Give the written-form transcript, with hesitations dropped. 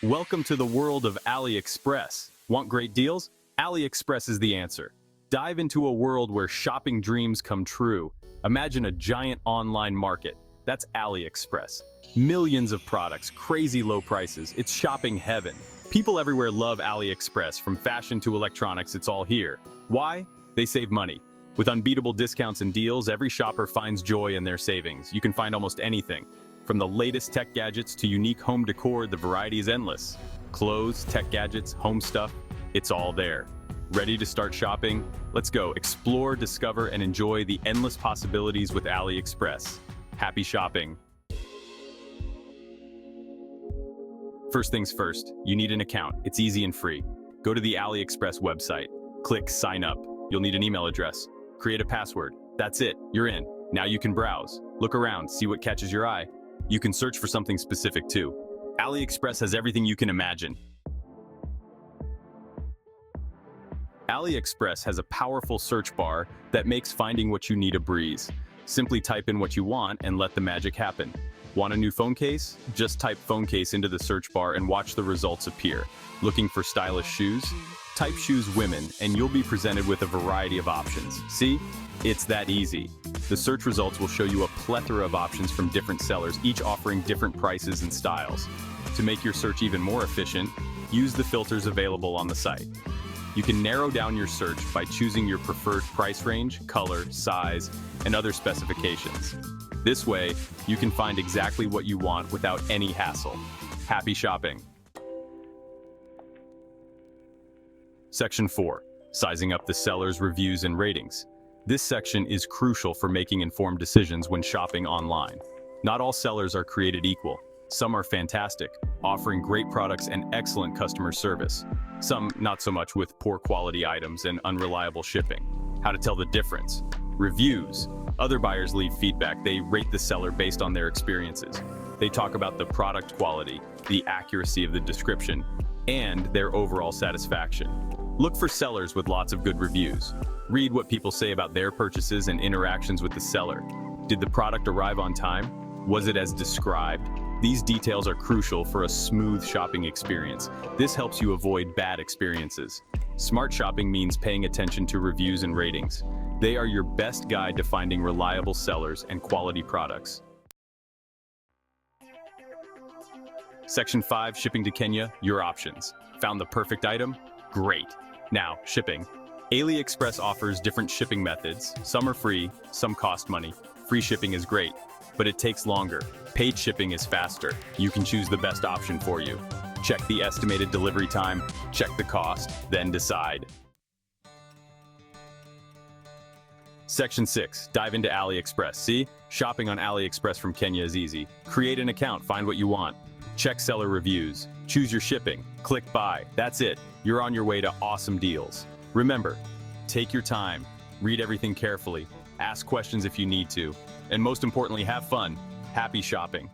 Welcome to the world of AliExpress. Want great deals? AliExpress is the answer. Dive into a world where shopping dreams come true. Imagine a giant online market. That's AliExpress. Millions of products, crazy low prices. It's shopping heaven. People everywhere love AliExpress. From fashion to electronics, it's all here. Why? They save money. With unbeatable discounts and deals, every shopper finds joy in their savings. You can find almost anything. From the latest tech gadgets to unique home decor, the variety is endless. Clothes, tech gadgets, home stuff, it's all there. Ready to start shopping? Let's go. Explore, discover, and enjoy the endless possibilities with AliExpress. Happy shopping. First things first, you need an account. It's easy and free. Go to the AliExpress website. Click Sign Up. You'll need an email address. Create a password. That's it. You're in. Now you can browse. Look around. See what catches your eye. You can search for something specific too. AliExpress has everything you can imagine. AliExpress has a powerful search bar that makes finding what you need a breeze. Simply type in what you want and let the magic happen. Want a new phone case? Just type phone case into the search bar and watch the results appear. Looking for stylish shoes? Type shoes women and you'll be presented with a variety of options. See? It's that easy. The search results will show you a plethora of options from different sellers, each offering different prices and styles. To make your search even more efficient, use the filters available on the site. You can narrow down your search by choosing your preferred price range, color, size, and other specifications. This way, you can find exactly what you want without any hassle. Happy shopping! Section 4. Sizing up the seller's reviews and ratings. This section is crucial for making informed decisions when shopping online. Not all sellers are created equal. Some are fantastic, offering great products and excellent customer service. Some not so much, with poor quality items and unreliable shipping. How to tell the difference? Reviews. Other buyers leave feedback. They rate the seller based on their experiences. They talk about the product quality, the accuracy of the description, and their overall satisfaction. Look for sellers with lots of good reviews. Read what people say about their purchases and interactions with the seller. Did the product arrive on time? Was it as described? These details are crucial for a smooth shopping experience. This helps you avoid bad experiences. Smart shopping means paying attention to reviews and ratings. They are your best guide to finding reliable sellers and quality products. Section 5, shipping to Kenya, your options. Found the perfect item? Great. Now, shipping. AliExpress offers different shipping methods. Some are free, some cost money. Free shipping is great, but it takes longer. Paid shipping is faster. You can choose the best option for you. Check the estimated delivery time, check the cost, then decide. Section 6, dive into AliExpress. See? Shopping on AliExpress from Kenya is easy. Create an account, find what you want. Check seller reviews. Choose your shipping. Click buy. That's it. You're on your way to awesome deals. Remember, take your time, read everything carefully, ask questions if you need to, and most importantly, have fun. Happy shopping.